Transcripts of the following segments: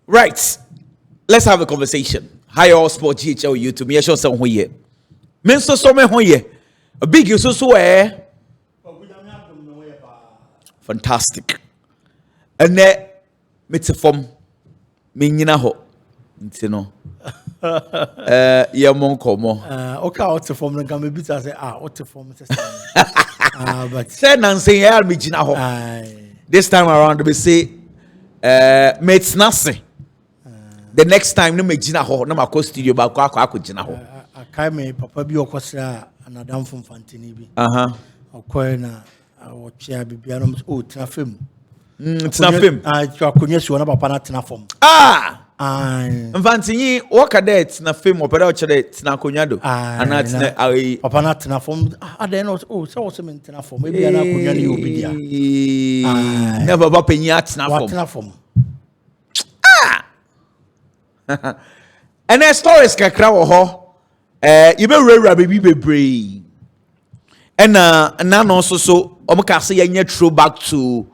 Right. Let's have a conversation. Hi, all sport GHL YouTube. Me show some here. Men so me here. A big you so fantastic. And then me form me nyina ho. Nti no. Yeah, mon komo. Okay, what to form? Can be bit as what to form? But say Nancy here me gyina ho. This time around we say mates nase. The next time no me gyina ho na makọ studio ba akọ gyina ho. Akai me papa bi okosra anadam from Fantini bi. Okoy na ochia bibia no tena fam. Tena fam. Akonya si wona papa na tena fam. Mfantini waka there tena fam opera ochire tena akonya do. Ana tena papa na tena fam. Ade no so me tena fam. E bia na akonya ni obi dia. Never papa penyi tena fam. Tena fam. And then stories kakra wo ho you be rewra baby bebree and na no so omuka say yenye throwback to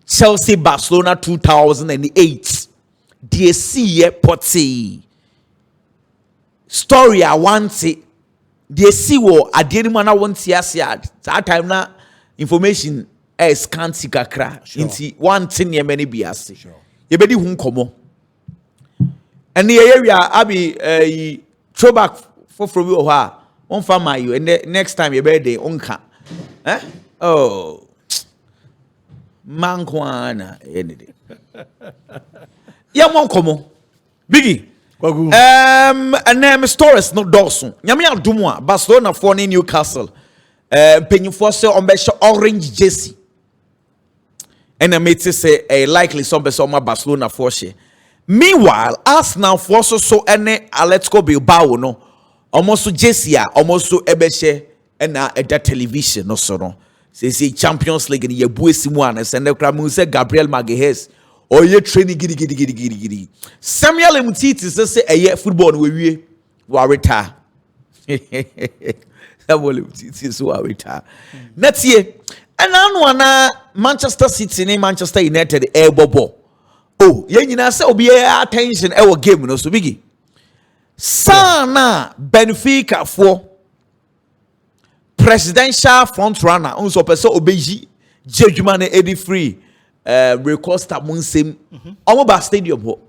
Chelsea-Barcelona 2008 DSC potty story I want DSC wo ade ni mana want ase that time na information scanty kakra inti one thing ye many be ase ye be di hu nkomo. And the area Abi throwback for you on farm you and the next time you birthday unka. Oh Mankwana anything. Yeah, mon komo. Biggie. And then stories no Dawson. Yamia Dumwa, Barcelona for Newcastle. Penny Foster on orange jersey. And I made to say a likely some Barcelona for she. Meanwhile, Arsenal forces so any Atletico Bilbao no almost Jessia almost so ebeshe and at that television no so no say Champions League in ye buesimuan and the Cramuse Gabriel Magalhaes or ye training giddy Samuel Mtiti say a year football we retire. Samuel Mtiti so retire. Next year and now Manchester City ni Manchester United air bobo. Oh, you say obi attention e game no so bigi. Sana Benfica for presidential front runner unso person obeji jejuma na edi free recosta munsem omo ba stadium ho.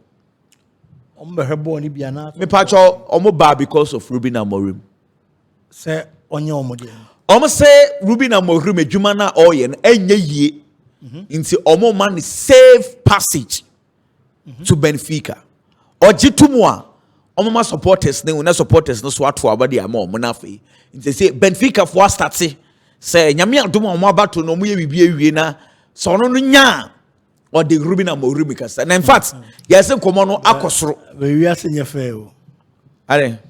Omo hebo ni bia na. Me pacho omo ba because of Ruben Amorim. Say onye omo de. Omo say Ruben Amorim ejuma na oye na enye yie. Nti omo man safe passage to Benfica. Or Jitumwa, Omama supporters, no supporters, no swat for abadi amo, Monafi. They say Benfica for start say, Yamia Duma Mabato no Muye Viena, Sono Nya, or the Rubina Morimikas. And in fact, yes, a Comono Akosro. We are in your fail. Are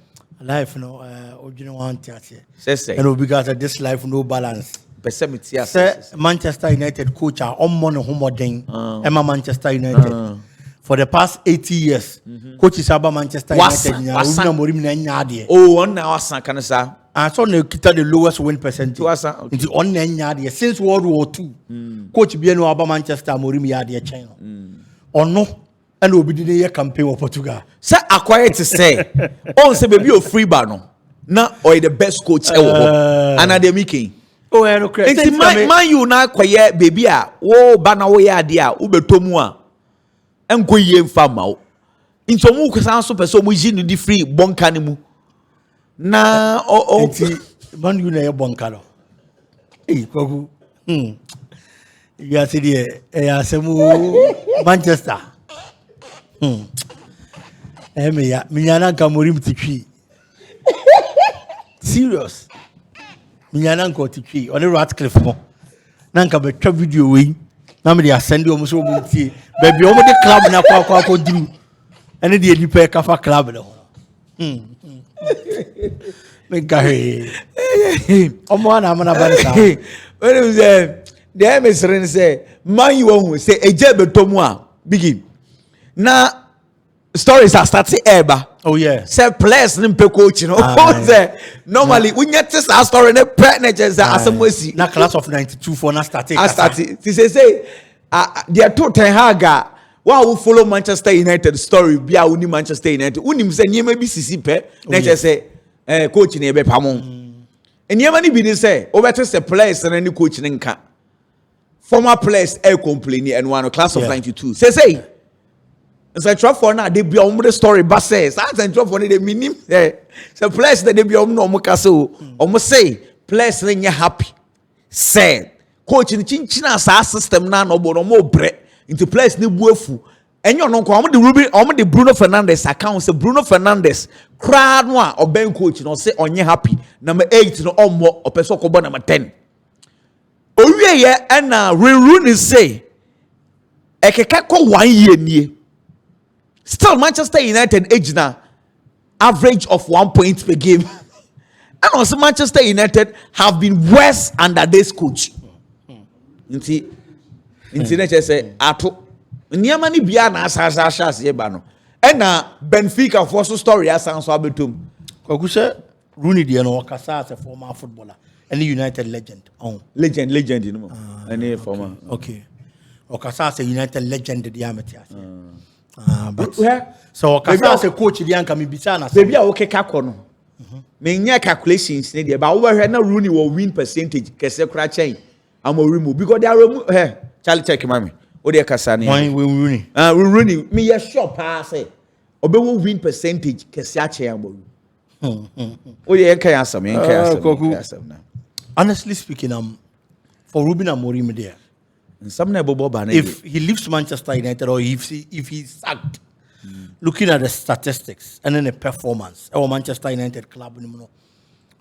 life no original one theatre. Say, and because of this life, no balance. Say Manchester United coach are on mono homoding, Emma Manchester United. For the past 80 years, coach is about Manchester United. Oh, one now, can say. I saw they the lowest win percentage. Into on Nanyadi since World War II. Coach Bieno about Manchester Amorim Yadia China. Or no, and will be the year campaign of Portugal. Sir, acquired to say, oh, say baby of free bano. Now, or the best coach ever. And they making. Oh, I know. It's my you now quiet baby. Oh, Banawa dia, Ube Tomua. And go ye farm into mu kusan so person mu ji no free bonka ne mu na man you na ye bonka no kwagu you are see there asemu Manchester me ya minyana Amorim titwi serious minyana nko titwi on Ratcliffe mo na nka betwa video we na me dey send you so mo tie baby omo de club na kwa duru ene de nipa kafa club na me gahe omo ana amana banisa when we say the MSRN say man you won say eje betomu a bigi na stories are starting eba. Oh yeah. Say players nimpe coach no. Say normally when you test our story na pregnant say asemwesi. Na class of 92 for na starting. I started. Say there two Ten Hag Wow, who follow Manchester United story, be a uni Manchester United. Unim say you may be CC pe. Nature say, coach in a pamon. And you many be say, over to the players and any coach in ka. Former players complain and one class of 92. Say. So I try for now. They be on the story, but says I try for the minimum. So players that they be on no castle. Almost say players when you happy. Say coach in China system now no more bread. Into place ni buefu enyo no ko the Ruben the Bruno Fernandes account say Bruno Fernandes crowd no a oben coach no say onye happy number 8 no omo opeso ko bo number 10 owie ye na Rooney say ekeka ko 1 year nie still Manchester United age na average of 1 point per game and also Manchester United have been worse under this coach Internet say ato niam ni bia na asasa ye ba no e na Benfica for so story asan so abetom kwaku say Rooney de no kasa as a former footballer and United legend legend you know any former okay okasa as a United legend de ametias but so okasa as a coach de anka me bisa na baby a okeka kɔ no me nya calculations ne de ba wo hwɛ na Rooney will win percentage kese kra chen Amorim because they are Charlie check mami. Odi kasani. Why we Rooney? Rooney. Me ya sure pass. Obe will win percentage kesi ache Amorim. Odi enka yasam. Honestly speaking, for Ruben Amorim there. If he leaves Manchester United or if he's sacked, looking at the statistics and then the performance, our Manchester United club,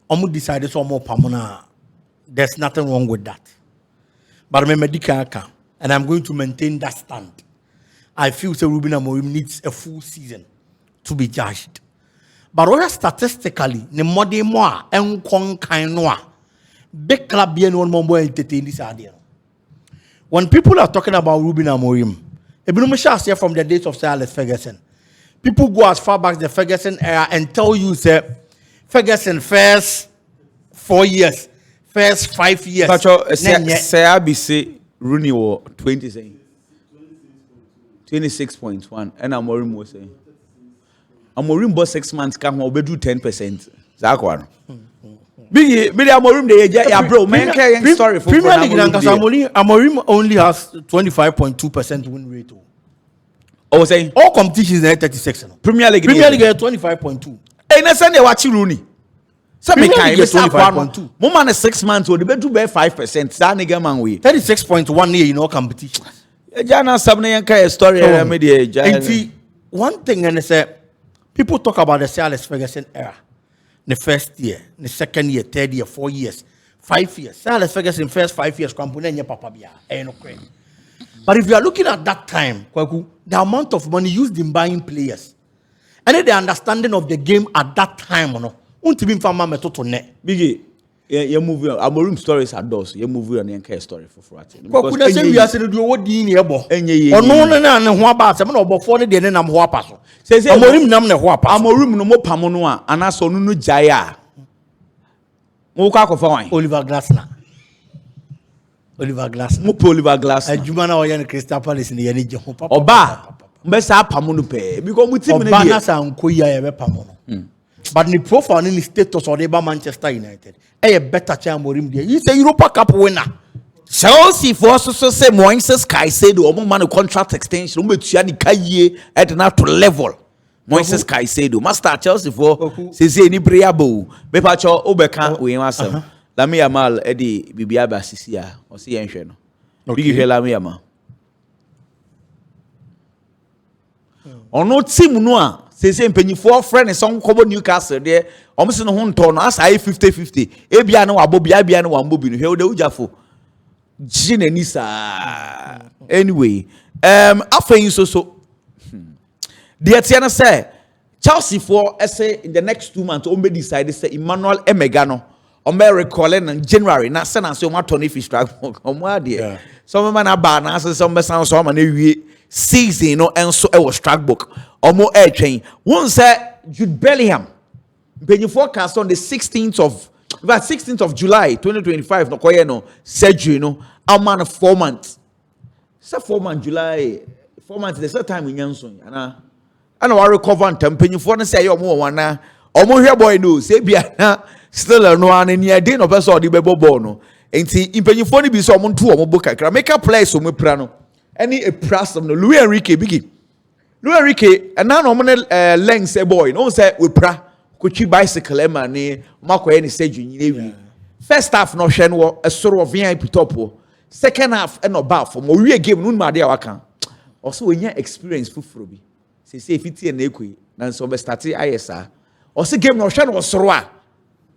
Omu decided so more Pamona. There's nothing wrong with that. But remember, and I'm going to maintain that stand. I feel that Ruben Amorim needs a full season to be judged. But statistically, the modern moi and kainoa big club bien one more entertain this idea. When people are talking about Ruben Amorim, from the days of Sir Alex Ferguson, people go as far back as the Ferguson era and tell you that Ferguson first 4 years. First 5 years. Say ABC Rooney was 26.1 and Amorim was saying Amorim bought 6 months can we do 10%. Zakwan. Big Amorim the bro man story for Premier League Amorim only has 25.2% win rate. Oh saying all competitions are 36. Premier League 25.2. Hey, na Sunday watch Rooney. Premier League 25.2. More man 6 months or the better be 5%. That nigga man we 36.1 year in all competitions. Jana sabne yanka story media. One thing and say people talk about the Sir Alex Ferguson era. The first year, the second year, third year, 4 years, 5 years. Sir Alex Ferguson first 5 years kampunenya papa bia. But if you are looking at that time, the amount of money used in buying players and the understanding of the game at that time, Biggie, you move Amorim stories are those. You move on and story for Frati. Because we are saying do what the abo. Says Amorim nam ne ho Amorim no mo pamono a anaso no jaya. Mo ka ko fa wan. Oliver Glasner. Mo Oliver Glasner. Adjuma na oya ne Crystal Palace ne ye ne je ho papa. Oba mbesa pamono pe because mo team ne Oba na sa nkoya ye be pamono. But the profile in the status of the Manchester United, a better chance Amorim there. He's a Europa Cup winner. Chelsea for so say Moises Caicedo or man contract extension. At another level. Moises Caicedo, master Chelsea for says any briabo. Bepacho Obeka we masa. Lami Amal Eddie Bibiaba Sisia or see Ensheno. Big Lami Amal. Or no team noir. Say penny 4 friend and some common Newcastle there. Almost no home turn as I 50-50. Ebiano Abobiano Wambobin, held the Ujafo. Gina Nisa. Anyway, after you so. The Atiana say Chelsea for essay in the next 2 months, Ombe decided say Emmanuel Emegano. Ombe recalling in January, not send us so much on if you strike on what dear. Some man are bad, some sound some and season no and so I was struck book or more air train. One said Jude Bellingham. When you forecast on the 16th of July 2025, no koye no surgery no a man of 4 months. Say 4 months July 4 months the same time in Yanson and I know I recover and temping for the say your more one omo hwe boy no say bia na still no an near dey no person odi bebo ball no enti impanyifo ni bi so omo nto omo bo kakra make a play so me pra no any a pras no Luis Enrique bigi Luis Enrique and now no length a boy no say we pra kochi bicycle e ma ne makoye ni stage nyina first half no hwe no a soro of VIP top second half e no ba for mo wie game no ma dey waka also we experience fufuro bi say fiti na ekoi na so be start ISA or see game no hwe no soro a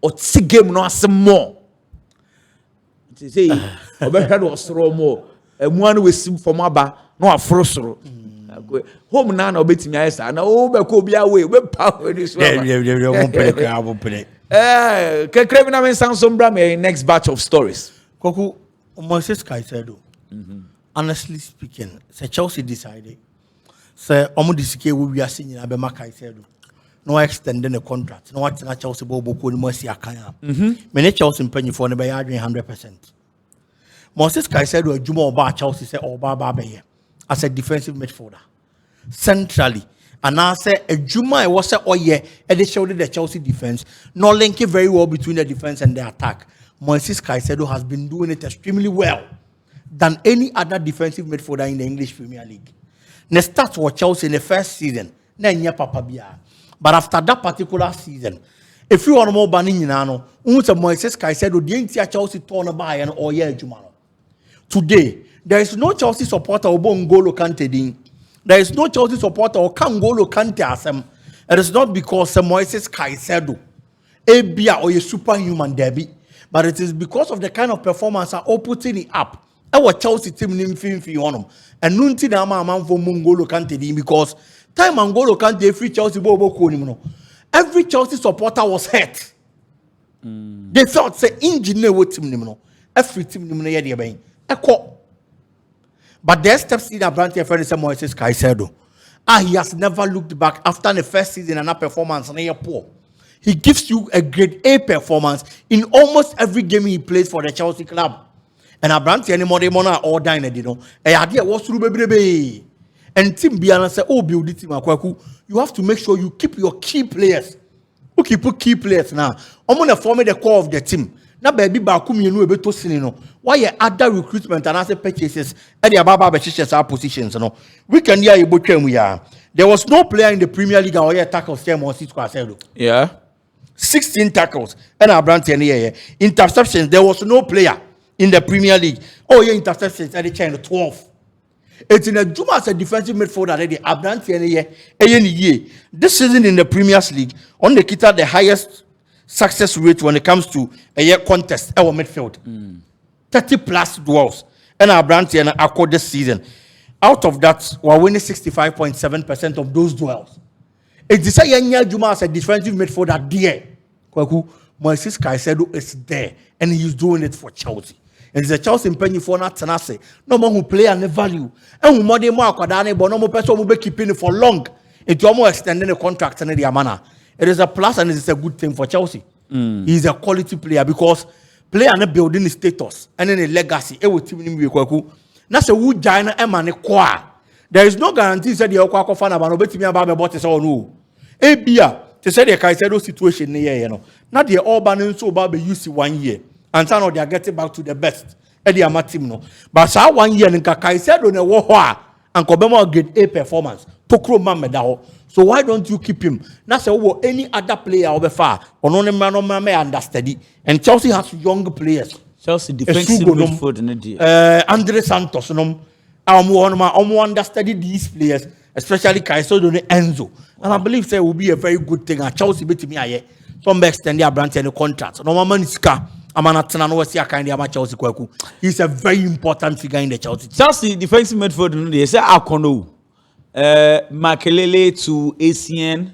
or see game no asemo say obehwe no soro mo emu anu we sim from aba no afro soro home na obetimi ISA na o be ko bia we power this one kekrebi na men sanso mbra me next batch of stories Koku Moses Caicedo honestly speaking say Chelsea decided say omo disike we ase nyina be ma Caicedo no extending the contract no what na Chelsea bo ko ni mo si akan me ne Chelsea mpanyifo ne be ya adwen 100%. Moses Caicedo adwuma oba Chelsea say oba ba be as a defensive midfielder centrally and I say adwuma e was say oye e dey show the Chelsea defense no linking very well between the defense and the attack. Moses Caicedo has been doing it extremely well than any other defensive midfielder in the English Premier League. Ne start for Chelsea in the first season na nya papa bia. But after that particular season, if you want more banning no, Moses Caicedo the entire Chelsea turn by and or yeah jumano. Today, there is no Chelsea supporter or Ngolo Kante din. There is no Chelsea supporter or Ngolo Kante asem. It is not because Moses Caicedo Abia or a superhuman derby, but it is because of the kind of performance are all putting it up. Our Chelsea team nim fi on them. And nunti na man for Ngolo Kante din because time Ngolo Kante free Chelsea bobo ko nim no. Every Chelsea supporter was hurt. They thought say engineer what team nim no. Every team nim no ye dey ben. But their steps in a branch of friend Moses Caicedo. He has never looked back after the first season and a performance and poor. He gives you a grade A performance in almost every game he plays for the Chelsea club. And a branch anymore they mona all dine you know. Idea was through baby. And team Biana say, oh, build it team Akwaku. You have to make sure you keep your key players. Who keep key players now? I'm gonna form the core of the team. Na baby bakum you know ebe to sin no why your other recruitment and as purchases and the ababa be our positions no we can hear you we are there was no player in the Premier League or tackles same on Caicedo 16 tackles and our brand here interceptions there was no player in the Premier League interceptions at the channel 12 it's in a Juma as a defensive midfielder already Abrant here this season in the Premier League on the kita the highest success rate when it comes to a year contest our midfield 30 plus duels and our brand and our this season out of that we're winning 65.7% of those duels. It's the same Juma as a defensive midfielder there Kwaku Moses Caicedo is there and he's doing it for Chelsea and the Chelsea penny for not tenacity no more who play and the value and who more more akwadane but no more person who be keeping it for long it's almost extending the contract and the amana. It is a plus and it is a good thing for Chelsea. He's a quality player because player and building his status and then a legacy. Now say who China emane kwa. There is no guarantee that the Okwa fan about obetimi about about it or no. Ebia to say the Caicedo situation here, you know. Not the all banning so about be used 1 year and now they are getting back to the best. Eddie Amatim no. But so 1 year and Caicedo ne wo and Kobema get A performance. Tokro Mamedaho. So why don't you keep him? Now say any other player over far or no man understudy. And Chelsea has young players. Chelsea defensive midfield Andre Santos understudy these players, especially Caicedo and Enzo. And I believe it will be a very good thing. And Chelsea beat me here. Some extend their brand and contract. No man is he's a very important figure in the Chelsea. Chelsea defensive midfield they say Akono. Makelele to ACN,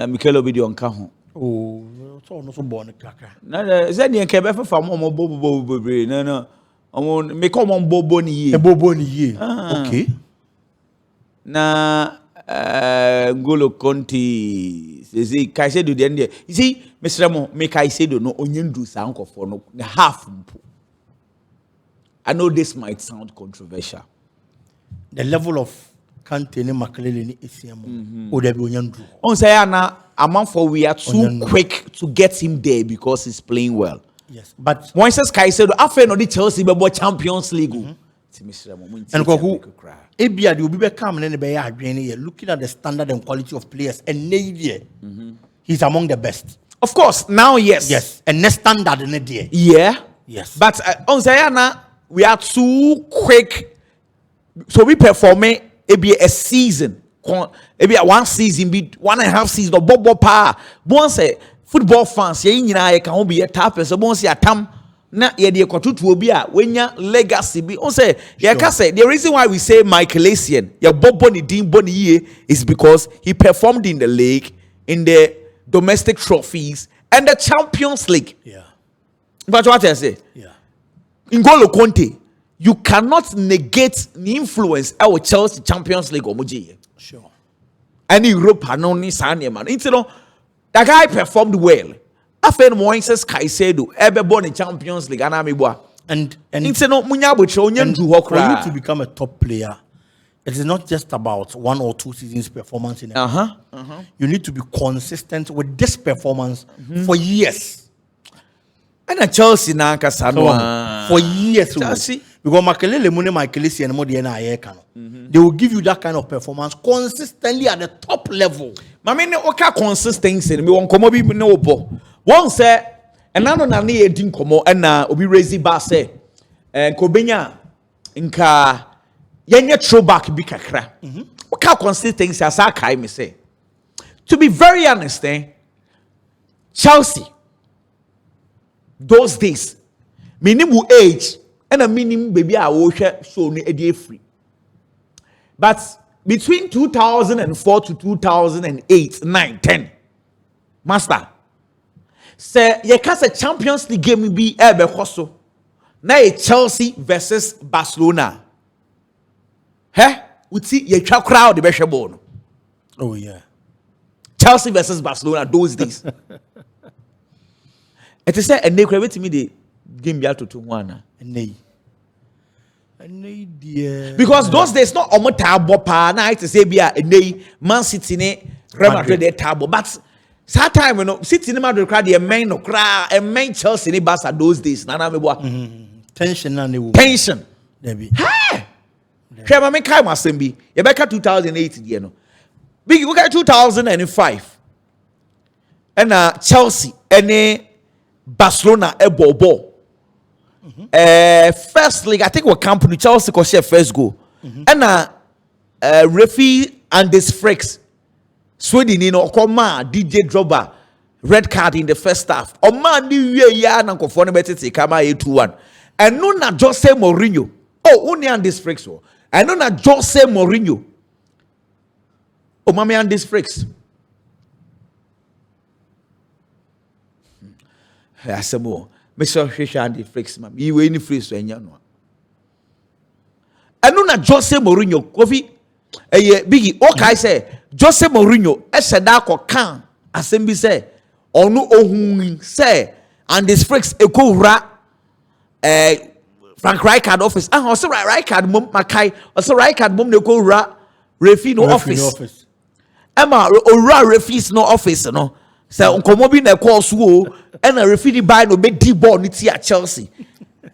Mikel Obidio on Cajon. Oh, so no so born kaka. No, is that the Quebec for more bobo? No, me come on bobo ni ye. A bobo ni ye. Okay. Na Ngolo Conte says Caicedo the end. You see, Mr. Ramo, me Caicedo no onion do sound for no the half. I know this might sound controversial. the level of Kante ni Makelele ni ACM. O there be Onyandru. On say na Amanfo we are too quick to get him there because he's playing well. Yes, but once Caicedo after no the Chelsea be Champions League. And who Ebia the Obi come and be adwene looking at the standard and quality of players and he's among the best. Of course, now yes. And next standard in the yeah. Yes. But on Sayana we are too quick. So we perform a season. Maybe one season, be 1.5 season or bobo pa. Once football fans, ye can be a tapper. So once ya tam na ye de kwatutu obi a wenya legacy be. On say ye can say the reason why we say Michael Essien, your bobo ni dim boni ye is because he performed in the league, in the domestic trophies and the Champions League. Yeah. But what I say? Yeah. N'Golo Conte, you cannot negate the influence of Chelsea Champions League or Muji. Sure. And Europe hanoni sanye man. That guy performed well. After Moises Caicedo, ever born in Champions League, and for you to become a top player, it is not just about 1 or 2 seasons performance in You need to be consistent with this performance for years. And a Chelsea na kasano for years. Chelsea. Because Makelele Mune Makelele and Modi they will give you that kind of performance consistently at the top level. Mamine oka consistency me won komo bi no bo. Won say enano na na edin komo na obi raise bar say kobenya nka yenye throwback bi kakra. Oka consistency asa kai me say. To be very honest, Chelsea those days minimum age and a minimum baby I will share so a day free. But between 2004 to 2008, 9, 10, master, say you can say Champions League game be ebe koso. Now Chelsea versus Barcelona. Hey, we see you try crowd the best ball. Oh yeah, Chelsea versus Barcelona those days. It is said, and they create me the game be out to 2-1. Because those days not omo tabo pa na it say be a Man City ne Real Madrid dey tabo, but that time you know City ne Madrid crowd the main no crowd and main Chelsea ne Barca those days na me boa tension na ne tension there be hey Shema me kai masem bi ye beka 2008 there no big we got 2005 and Chelsea and Barcelona a ball. First league, I think what company Chelsea could share first goal. And referee and this freaks Sweden in Okoma DJ Drogba red card in the first half. O man di ya na konfone betete kama 2-1. And no na Jose Mourinho. Oh, only and this freaks. And no na Jose Mourinho. Oh, mama and this freaks. Asemo make sure and the flex mam you any free so enya no enu na Jose Mourinho kofi bigi o kai say Jose Mourinho e seda ko kan asem bi say onu ohun say and this flex ekowura Frank Rijkaard office also Rijkaard mom makai also Rijkaard mom ne ekowura refi no office Emma owura refi's no office no. So nkomo bi na call so and a referee buy no be deep ball ni at Chelsea.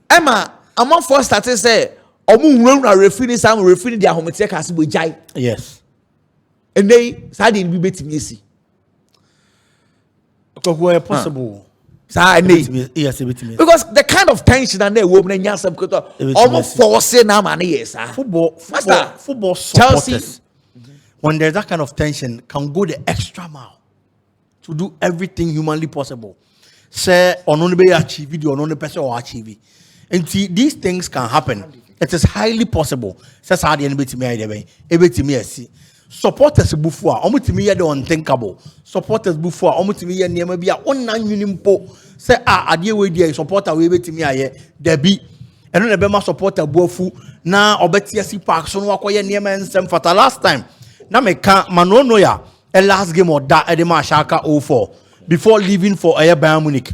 Emma among first started say omu nwura referee sam referee dia homete ka se bojai. Yes. And they sade bi betimi esi. Because possible. Yes, because the kind of tension and they woman nya some almost force na man yes. Football supporters Chelsea when there's that kind of tension can go the extra mile to do everything humanly possible. Say, on only achieve it, or only person or achieve it. And see, these things can happen. It is highly possible. Says how the enemy to me, see. Supporters before, almost to me, the unthinkable. Supporters before, almost to me, near maybe a one unimpo. Say, I deal with the supporter, we to me, there be. And then the Bema supporter, Bofu, now, or better, see, Park, so no, near man, some for the last time. Now, me can't, Manonoya. A last game or that at the Mashaka 04 before leaving for Bayern Munich.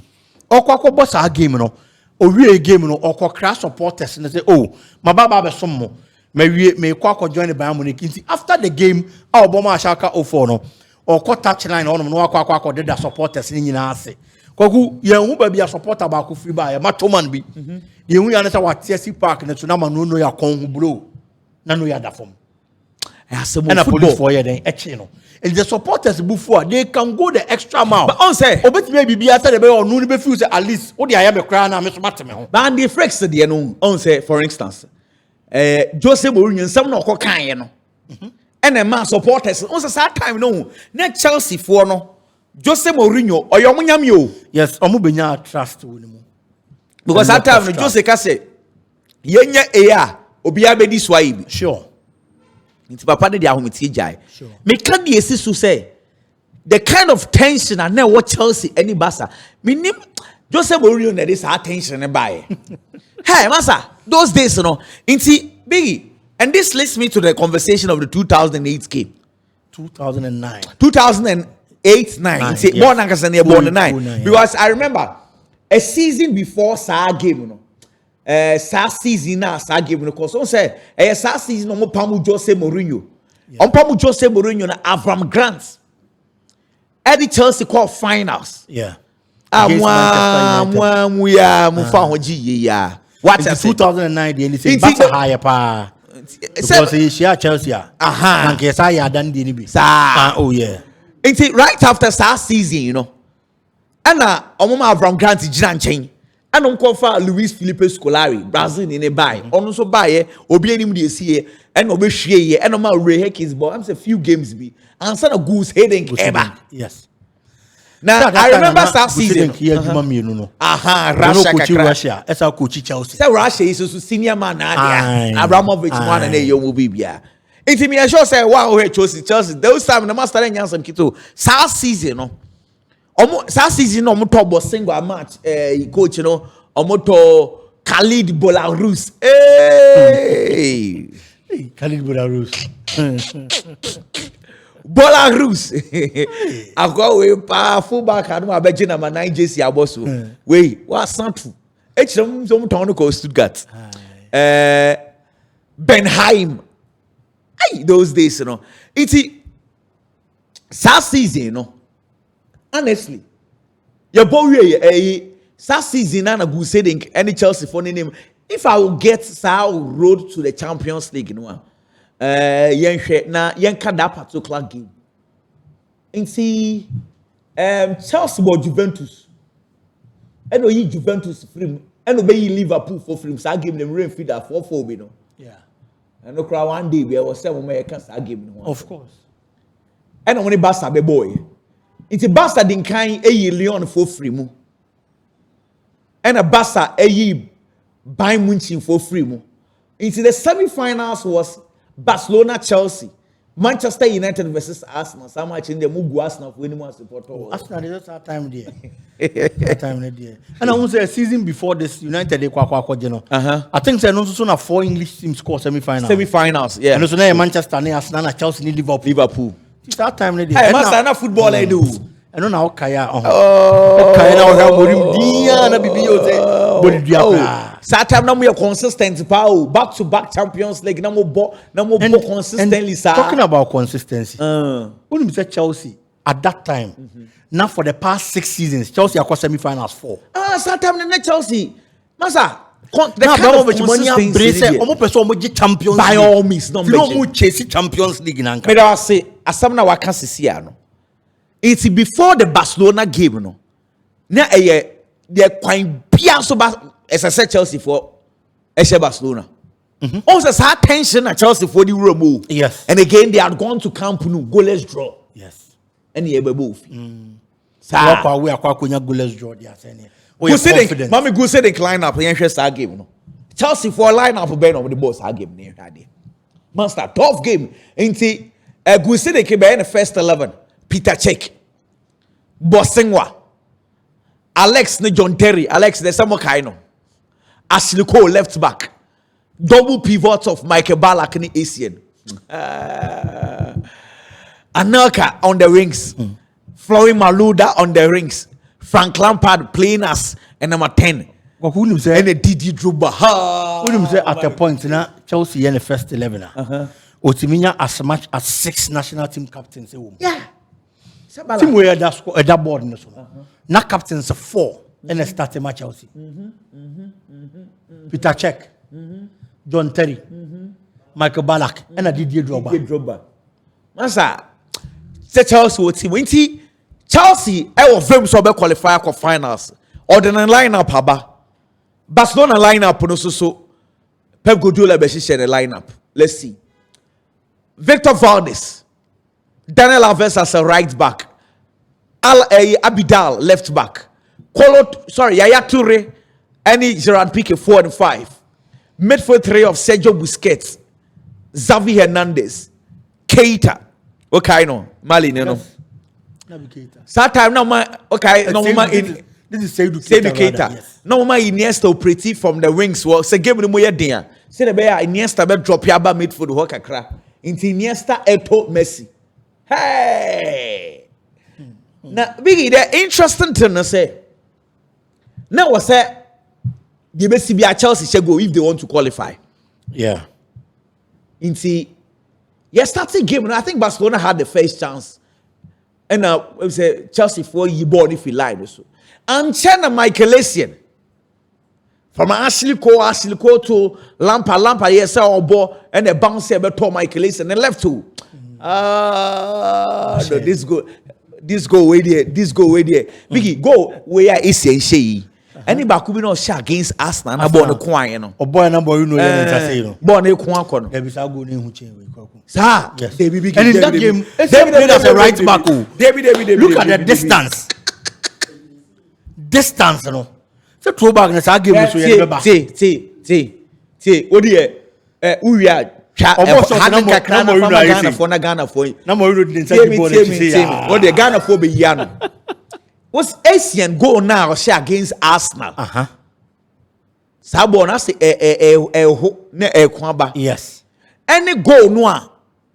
Okwa boss our game no. Or we game no okwa crash supporters and say, oh, my baba be some may Quack join the Bayern Munich. After the game, our Obama Shaka 04 no, or caught touchline on no Quack or did the supporters in Nase. Kwaku, you will be a supporter about free by a Matoman be. You will understand what TSC Park and the Tsunama no ya con blow. Nano ya da form. And a police for you then, you and the supporters before they can go the extra mile. But on say, but maybe be after the bay or no be fuse at least. What the I am a crown, Mr. Matame. but the freaks the no on say, for instance, Jose Mourinho, some no cocaine, and a man supporters. On sad time no, not Chelsea for no. Jose Mourinho or your munyamio. Yes, Omubenya trust him. Because that time Jose Case, yenya eya obiabe di swaibi. Sure. Nti papa de dia homiti jai. Sure. Me can the esi say the kind of tension and now what Chelsea any Barca. Minim Jose Mourinho na this tension and buy. Hey, massa, those days you know. Nti Biggie, and this leads me to the conversation of the 2008 game. 2009. 2008, 9. See, born and born 9. Because I remember a season before Sa game, you know. Sa season na Sa game, you know. Because on say, Sa season no pamu Jose Mourinho. On pamu Jose Mourinho na Avram Grant. Eddie Chelsea called finals. Yeah. What in 2009 the anything but higher pa. Because he share Chelsea. Aha. And guess I had done the oh yeah. It's right after Star season, you know. And Omoma Avram Grant Jinan chain. And Uncle Luis Felipe Scolari, Brazil in a buy. Also buy Obi any see and Obi Shea and Oma Ray Hekins, but I'm a few games be. And son of goose heading ever. Yes. Now I remember Star season. Russia. That's our coach Chelsea. So Russia is a senior man. Abramovich one and a will be. Into me, I sure say, wow, Chelsea. Those time the master and Yansam Kito. South season, no. South season, no more single match. Coach, you know, Omoto Khalid Belarus. Hey, Khalid Belarus. Belarus. I go away, powerful back. I don't have a gym. I'm a 9 JC Abosu. Wait, what's something? It's some town called Stuttgart. Benheim. Those days, you know, it's South season, you know. Honestly, your boy, South season, and a good setting, any Chelsea for name. If I will get South road to the Champions League, you know, yenka that particular game. And see, Chelsea or Juventus, and we Juventus free, and obey Liverpool for free. So I give them rain feeder 4-4, you know. Yeah. And no cry one day, we was 7 Americans game. Of course. And only Barca be boy. It's a Barca din kind Leon for free mu. And a Barca Bayern Munich for free mu. Into the semi-finals was Barcelona Chelsea. Manchester United versus Arsenal. So much in the Mugu Arsenal for anyone support. Arsenal is our time there. And I want to say a season before this, United they I think they also have 4 English teams score semi-finals. Semi-finals, yeah. And also now Manchester, Arsenal, Chelsea, Liverpool. It's that time there. Hey, Master, na football I do. And now Kaya. Kaya now Amorim dia na bibiyo That time now we are consistent, pal. Back to back Champions League. Now more consistently. Talking about consistency. When we said Chelsea at that time, now for the past 6 seasons, Chelsea are semi-finals 4. That time na Chelsea, Master. The kind of consistency. Champions by all means, no chase Champions League. But I say, as some now I can't see it's before the Barcelona game, no. Now they're quite so as I said Chelsea for Barcelona. Also, sad tension at Chelsea for the Euro. Yes. And again, they are going to Camp Nou, goalless draw. Yes. And they are both. We are goalless draw. Mommy go say the line up and game. No. Chelsea for a line up Ben over the boss game near that day. Master, tough game. Ain't go say the came in the first 11. Peter Cech, Bosingwa, Alex ne John Terry, Alex the Samokaino, Ashley Cole left back, double pivots of Michael Ballack in the ACN. Anelka on the rings, Flory Maluda on the rings, Frank Lampard playing as number 10, who knows say and a Didier Drogba. Ha! Who knows say at a point na Chelsea in the first 11 Otiminya as much as 6 national team captains Yeah. Team where that board no so. Na captains 4 and a starting match Chelsea. Peter Cech, John Terry, Michael Ballack, and a Didier Drogba. Masa, say Chelsea what team? Chelsea, I was very so be qualify for finals. Or the lineup haba. Barcelona lineup no so. Pep Guardiola be share the lineup. Let's see. Victor Valdes, Daniel Alves as a right back, Abidal left back, Yaya Toure, and Gerard Piqué 4 and 5. Midfield 3 of Sergio Busquets, Xavi Hernandez, Keita. Okay, no, Mali, no. That time now, no in. This is Seydou Keita. Yes. No man Iniesta operative from the wings. Well, say game no more there. Say the bear Iniesta be drop ya ba midfield ho kakra. Into Iniesta Eto Messi. Hey. Now, Biggie, the interesting thing to say. Now was say the best be a Chelsea should go if they want to qualify. Yeah. Into starting game. I think Barcelona had the first chance. And we say Chelsea for you born if you lie so. And China Michael Essien. From Ashley Cole to Lampa, yes, our ball, and a bounce here, but Michael Essien, and left to. No, this go way there. Biggie, go where Essien Shea. Any Bakubino shot against Arsenal, and I born a coin, or boy, number you know, born a coin. There is a good name who change. Sir, yes. And in that game, David played as a right back. Look at the distance. Distance, no. So throwback na sa game so ye beba. See. Odi uya Ghana for. Na mo you dey inside the ball to say. Odi Ghana for be ya no. Was Asian goal now share against Arsenal. Sabo na say ho na ekwan ba. Yes. Any goal no a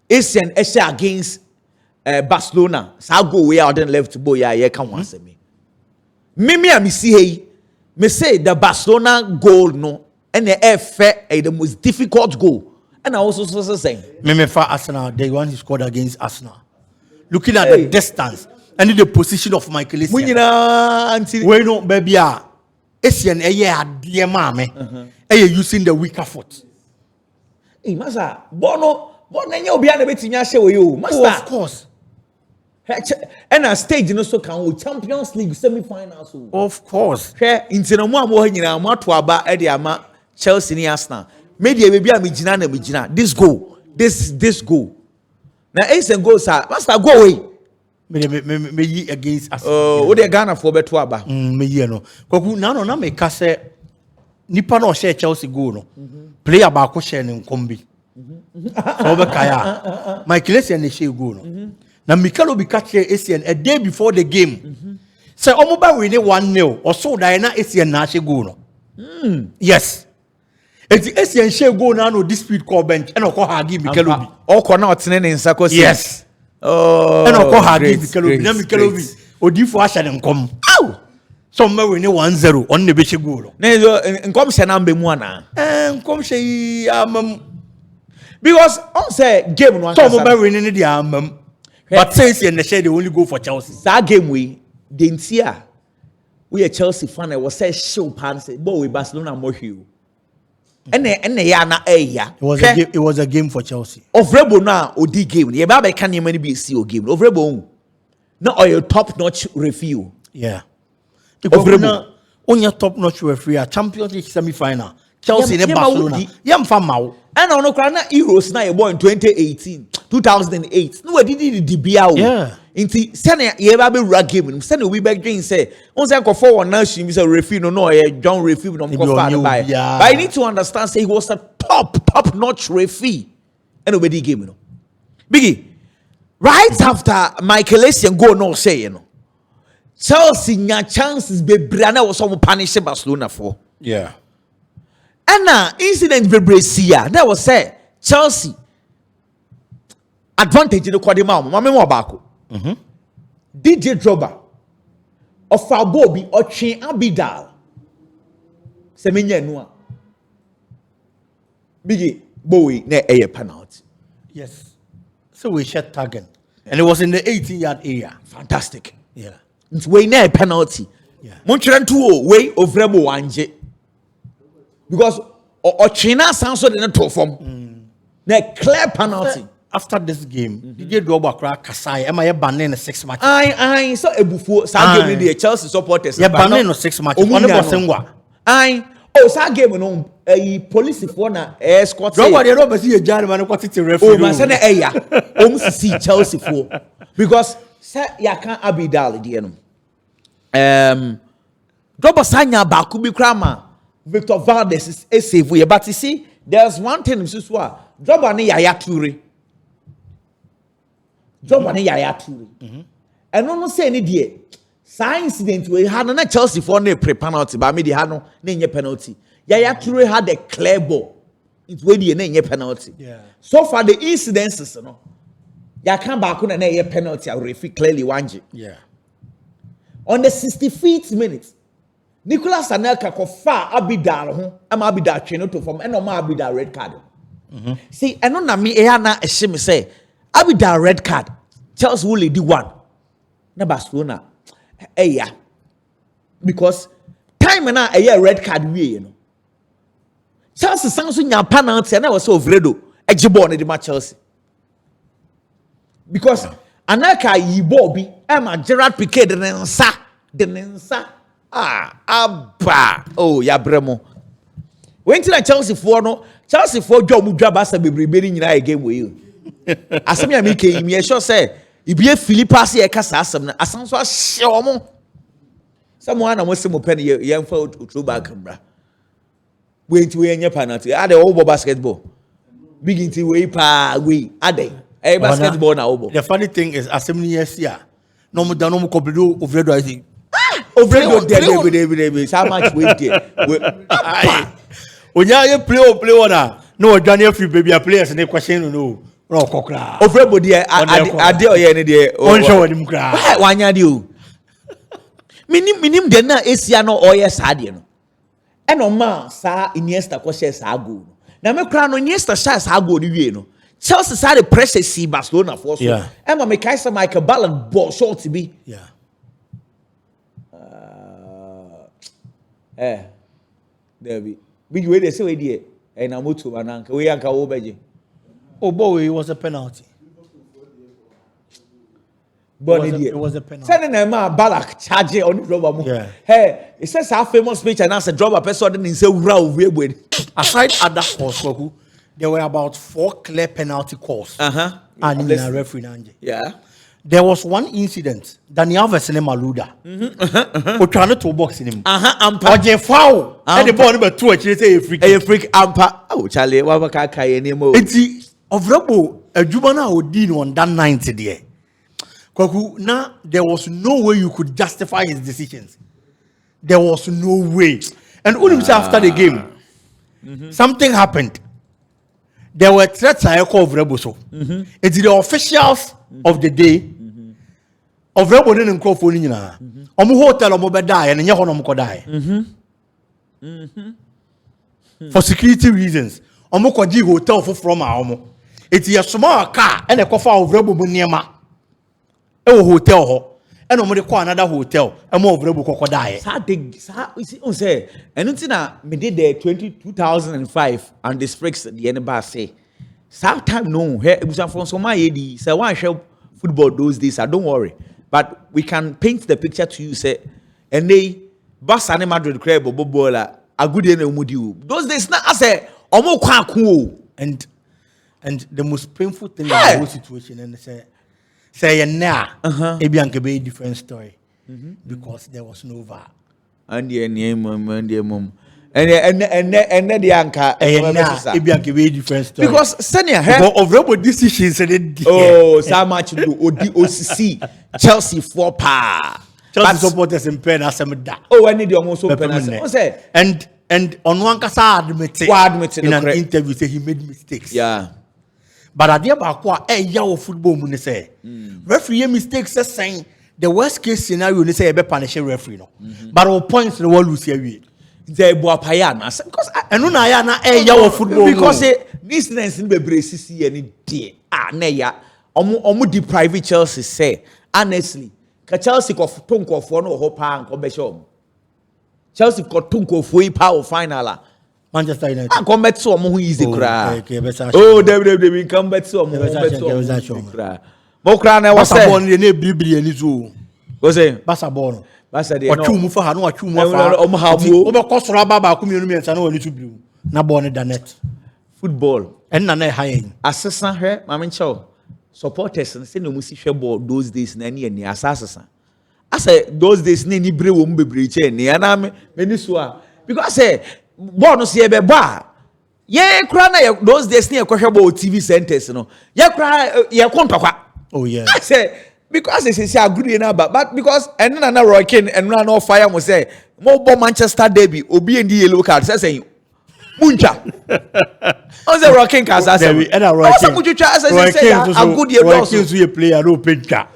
Asian share against Barcelona. Sa goal we are then left ball ya ye kan wan say me. Me see hey. Me say the Barcelona goal no and the fair the most difficult goal. And I also saying me for Arsenal, the one he scored against Arsenal. Looking at the distance and the position of Michael Essien. We know baby Essien dear mame. Using the weaker foot. Hey masa, bono nya obi na betinya hye we yo. Master. Of course. And a stage no so can Champions League semi-finals. Of course. Into no more nyina mo to aba e de ama Chelsea ni Arsenal. Media baby am gina. This go. Now Asian goals are master go away. Me yi against Arsenal. Oh, the Ghana for beto aba. Me yi no. Koku na me ka say nipa no share Chelsea goal no. Player ba ko share ne nkombi. So be kaya. Michael Essien ne share goal no. Na Mikel Obi catch Essien a day before the game. Say omoba win 1-0 or so that na Essien na she goal no. Yes. If the Essien share goal na no dispute call bench and ko hagi Mikel Obi. O ko na otene ne nsa ko. Yes. Oh. And ko hagi Mikel Obi. Na Mikel Obi odifo asha ne nkom. Ow. So me win 1-0 on the be she goal. Na nkom she na mbe mu ana. Nkom she amam. Because on say game no so omoba win ne dia amam. But since you share they only go for Chelsea. That game we didn't we a Chelsea fan. I was say show pan say, but we Barcelona more you. And ya na ya. It was a game for Chelsea. Of Rebo na odi game. Ye ba can you many be see your game. Of Rebo. No or your top notch review. Yeah. Of Rebo on your top notch referee Champions League semi-final. Chelsea in Barcelona. Yam famau. And on Ukraine Euros na born in 2018, 2008. No, did the BIO. Yeah. Inti sene ye ba be rag game. Sene we back dream say, on say for one now she say referee no John referee no go far by. But I need to understand say he was a top notch referee. And nobody game no. Biggie, right after Michael Essien go no say you know. Chelsea nya chances be brana was some punish Barcelona for. Yeah. And incident Vibresia that was say Chelsea advantage in the Quadimam. Mame mo bako. DJ Drogba of Falbobi or Chin Abidal. Semenya no. Biggie Bowie na a penalty. Yes. So we shot target. And it was in the 18-yard area. Fantastic. Yeah. It's way na a penalty. Yeah. Montreal 2 way of Rebo Wanje. Because China sounds so the to form. Na clear penalty. After this game, DJ Drogba crack Kasai. Am I banning 6 matches? I saw a buffo. Some game the Chelsea supporters. Yeah, banning 6 matches. One was Sengwa. Oh, some game no. Police for na escort. Drogba they don't see a gentleman who got it referee. Oh, man, say na eya. See Chelsea for because say ya can Abidal the no. Drogba sanya baku bi krama. Victor Valdes is save we, but you see, there's one thing in Suswa. Drogba ne Yaya Toure. Drogba ne Yaya Toure. And no say any day. Sa incident we had na Chelsea for no pre-penalty, but me they had no nye penalty. Yaya Toure had a clear ball. It way the nye penalty. Yeah. So far the incidences no. Ya can back on na penalty or referee clearly wanje. Yeah. On the 65th minute, Nicolas Anelka kofa Abidal ho am Abidal tweno to form and no ma Abidal red card. See, eno na me e na ehye me say Abidal red card. Chelsea will lead 1. Na Barcelona eya. Because time na eya red card we you know. Chelsea sanso nya penalty and I was so Ovredo ejibon ne di Chelsea. Because Anelka yi ball bi am Gerard Piqué de nensa. Abba. Oh, ya bremo. When to Chelsea for no, Chelsea for job mudwabasa bebrebe nyina e game we. Asem ya make him ye sure say, e be Philippa se e kasa asem na asan so ahye omo. Someone am say mo pen ye mfa throwback bra. When to we nya penalty. Ade obo basketball. Big into we pa we ade. Eh basketball na obo. The funny thing is asem ni yes ya. No mo da no mo kompledo Ovredo I think. Ovredo there how much weight there onya ye play ona no odwane free baby players ne question no kokra Ovredo there ade oye ne there on show him kra wanya de o minim de na esia no oye saade no e no ma sa Iniesta ko share sa goal na me kra no Iniesta share sa goal ni wie no Chelsea side pressure see Barcelona for so e ma me Caicedo Michael Ballan ball short be Debbie. Big way they say we there. And I'm to Mananka. We are Kaobeji. Oh boy, it was a penalty. It was a penalty. Sending a man Balak charge on the rubber. Yeah. Hey, it says our famous speech and as a drop a person didn't say we aside other calls, there were about 4 clear penalty calls. And in a referee Nanje. Yeah. There was one incident. Daniel Vesene Maluda. Who tried to box in him. Oje foul. And the ball number 2 actually say a freak ampa. Oh, Charlie, what can I anymore? It's of Rabo, a Jubana Odin on that 90 there. Now, there was no way you could justify his decisions. There was no way. And only after the game, something happened. There were threats I call of Reboso. It's the officials of the day. Of Rebo didn't call for Nina. Omu hotel omu be die and nyahono ko die. For security reasons. Omu ko ji hotel for from omu. It's a small car and a cover of Rebo niema. E hotel ho. And omu de call another hotel. And more of Rebo ko die. Sa you say anything na me did the 2005 and the Springs the anybody say. Sa time no here from so my AD say one share football those days. Don't worry. But we can paint the picture to you, say, and they Barca and Madrid crab or bobola a good day no those days now I say omo kwaku and the most painful thing in the whole situation and say now it be a different story because there was no VAR and the mom and the anchor it be a different story because senior of robot decisions and so much do OCC Chelsea for pa Chelsea supporters in pen as that I need you almost open as say and on one kasa admit in an interview say he made mistakes but at the back yawo football mun say referee mistakes saying the worst case scenario they say e be punish referee no but all points the one lose here they boapayan because enu na ya na yawo football because this ness be bracisi any day na ya omo deprive Chelsea say honestly ka Chelsea ko tonkofo no ho pa nko be show Chelsea ko tonkofo yi pa o final Manchester United come bet so omo ho easy kra they come bet so omo kra mo kra na was say ball na bibiri ani so go say Barca ball Barca dey no watchu fa no watchu mu fa omo ha mo be soro baba ku mienu miensa na wani to blue na ball ne da net football en na na hayen asesa hwe mama ncho supporters say no musi hwe ball those days na ni asasa asa those days ni bre wo mbebre che ni ana me ni so a because say ball no se be ba ye kra na those days ni e hwe ball TV centers no ye kra ye kontokwa oh yeah I say because they say agree na but because and na Roy Keane and no fire mo say mo bo Manchester derby obi and yellow card say muncha on the Roy Keane cause I say and Roy Keane say a good year Roy Keane so player no penka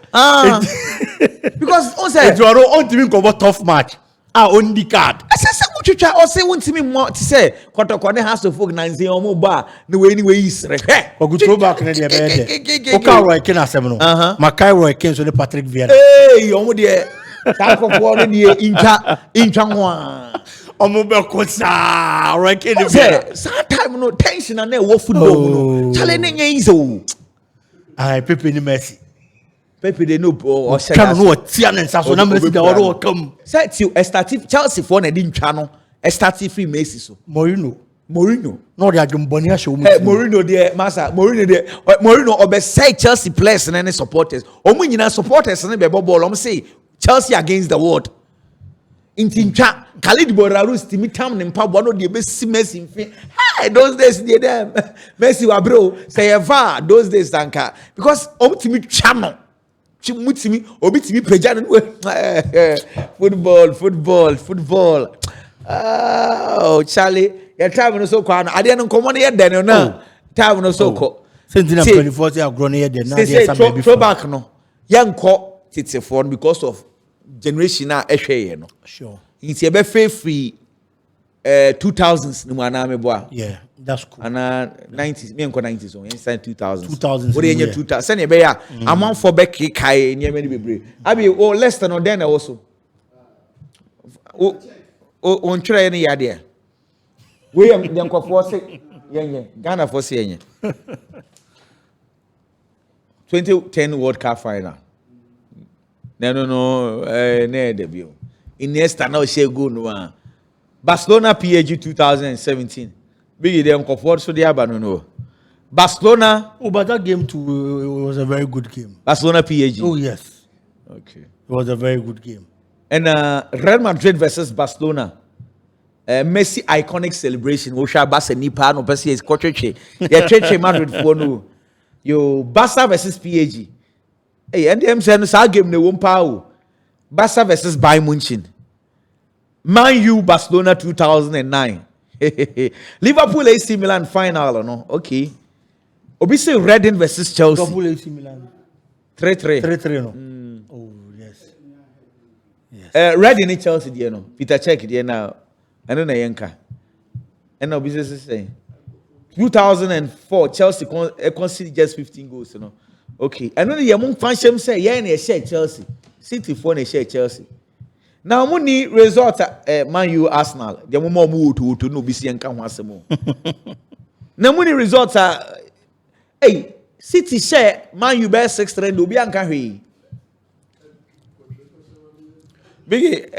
because on say it was on team go tough match on the card I say muchucha or say won team mo to say kotoko ne has to folk 9 omo ba no way anyway is re ogu throwback na dey be o ka Roy Keane asem no Makai Roy Keane so the Patrick Vieira hey omo dey takofo no dey incha ho a omo be ko sa Roy Keane say time no tension na e wo football no chale ne nya easy o ai Pepe ni Messi Pepe dey no o kan no tia na nsa so na Messi da o kam say till estative Chelsea for na di ntwa no estative free Messi so Mourinho no dey adwumboni a show mu Mourinho dey massa Mourinho obe say Chelsea players and any supporters omo nyina supporters na be ball omo say Chelsea against the world inti ntwa Khalid Bolarus timi tam ne mpa bo no dey be si Messi mfi hey those days dey dem Messi wa bro say ever those days tanka because omo timi twa no mutimi obi timi peja no football oh Charlie your time no so kwa no ade no komo no ye den no time no so ko sentina 24 say agro no ye den na dey some baby throwback no yanko titefo because of generation na ehwe ye no sure it's be free 2000s no ana me boa yeah that's cool and 90s me enko 90s on inside 2000s what ye 2000 say ne be ya amon for back kai ne me bebre abi o Leicester no den na also o ntwere ne ya de we am yanko for say yenye Ghana for say yenye 2010 World Cup final no ne debut Iniesta na o share go no Barcelona PSG 2017 big dem comfort so dey aba no Barcelona but that game too was a very good game Barcelona PSG oh yes okay it was a very good game and Real Madrid versus Barcelona Messi iconic celebration wo sha Barca nipa no pese is kwetwetwe ya twetwe Madrid for no yo Barca versus PSG hey and them say no sa game ne wo mpa o Barca versus Bayern Munich Man U Barcelona 2009 Liverpool AC Milan final no okay obi say Reading versus Chelsea Liverpool AC Milan 3-3 no oh yes Reading in Chelsea there no Peter Cech there now and na yenka and obi say 2004 Chelsea conceded just 15 goals no okay and no ye mon fansham say ye na share Chelsea City for na share Chelsea now money result Man U Arsenal the mo to no bi si enka ho asemo na money result hey City share Man U be 6-3 do bi anka hwe big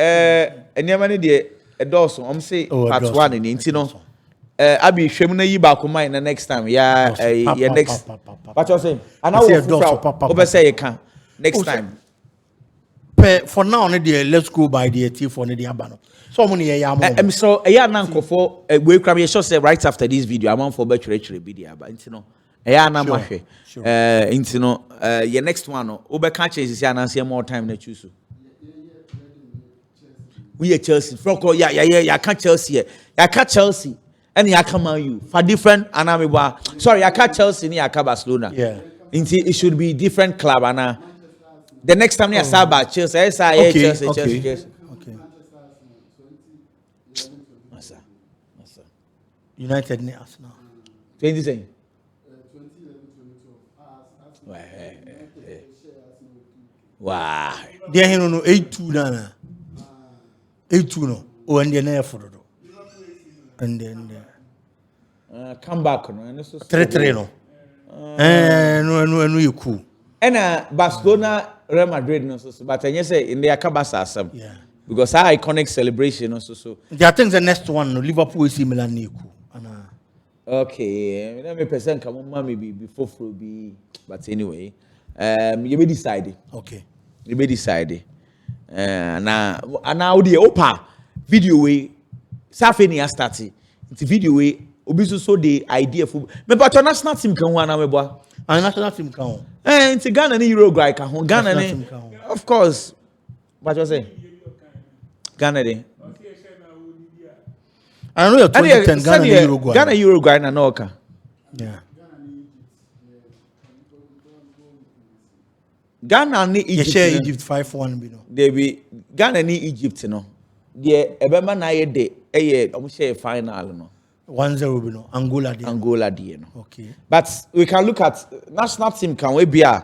eniama ne de edoso am say part 1 ni nti no abi hwem na yi ba ko man na next time ya next what you say ana wo be say you can next time for now let's go by the tea for the abano so money ya am so ya na nkofo we kram ye sure say right after this video am for betwere video ba nti no ya na mahwe nti no ye next one no wo be ka chase ya na say more time na choose we Chelsea froko ya ka Chelsea ya ka Chelsea and ya come Man U for different anameba sorry ya ka Chelsea ni ya ka Barcelona yeah it should be different club ana the next time you start about Chelsea Chelsea okay United ne Arsenal. 20 saying. 2011-2012. Wow. They are no 8-2 nana. 8-2 no. Oh, and they're never for it. And then Come back no. 3-3 no. No, you cool. And Barcelona, Real Madrid no so. But I say in their Kabasa some. Yeah. Because our iconic celebration also so. I think the next one, no, Liverpool is similar to Okay, let me present come on maybe before be, but anyway, you be decided. Okay. You be decided. Now the Opa video way, Safeni has started. It's video way. Obiso so the idea for. Me but your national team can one me boy. And national team can. It's Ghana ni Uruguay can. Ghana ni. Of course. What you say? Ghana ni. I know you're 2010 Ghana and Uruguay. Ghana Uruguay na Noka. Yeah. Ghana ni Egypt. You share Egypt 5-1 no. They be Ghana ni Egypt no. The ebema na ye de omo share final no. 1-0 no. Angola de no. Okay. But we can look at national team can we be a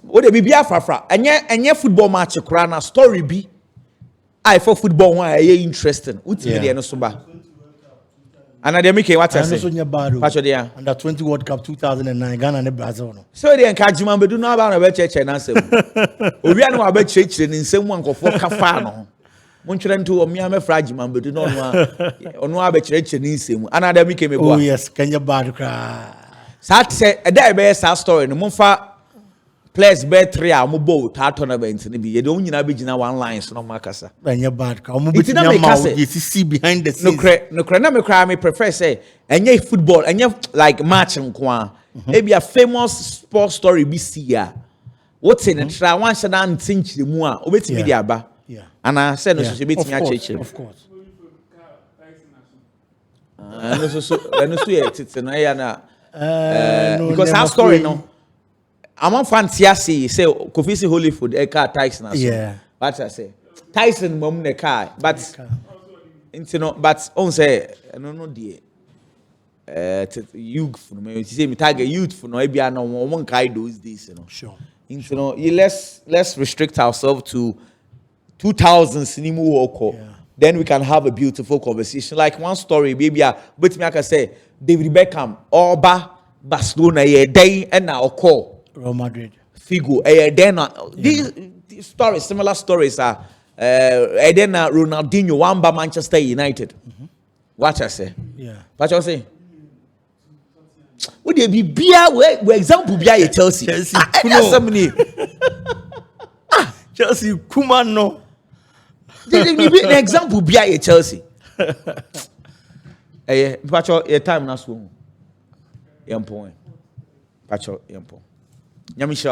what they be afra. Enye football match kura na story be. I for football one interesting. Uti me no so ba. And they make what I say. Under 20 World Cup 2009 Ghana and Brazil no. So they encourage man be do no about na church na say. Obi anu about church ni nsem wan kofo ka fa no. Mon twere nto o mia me frage man be do no ono about church ni nsem. And they make me go. Oh yes, Kenya bad cry. Sa say e dey be sa story no mo fa players be 3 a mo bow ta tournament ni bi ye don nyina be gina one line so no makasa. Kenya bad cry. Omo beti na ma you see behind the scenes. No cre na me cry me prefer say enye football enye like match nko e be a famous sports story bi see ya. What in try one shada ntinchire mu a obetimi di aba. Yeah. And I said no so betimi a cheche. Of course. No so ye tete na ya na because our story no I'm on fantasy say Kofi Holyfield e car Tyson as yeah. What I say Tyson mom ne car but into no but on say no die youth for me say me target youth for no e bia no one kai those days you know Sure. Into no let's restrict ourselves to 2000 cinema walk. Then we can have a beautiful conversation like one story baby but me I can say David Beckham Oba Barcelona ye day and now call Real Madrid. Figo then these stories similar stories are then Ronaldinho Wamba Manchester United. What I say? Yeah. What you say? Would they be beer we example beer Chelsea? Chelsea. Chelsea Kuman no. They be an example beer Chelsea. Eh, Pacho your time na so. Yampo. Pacho yampo. Nyamisha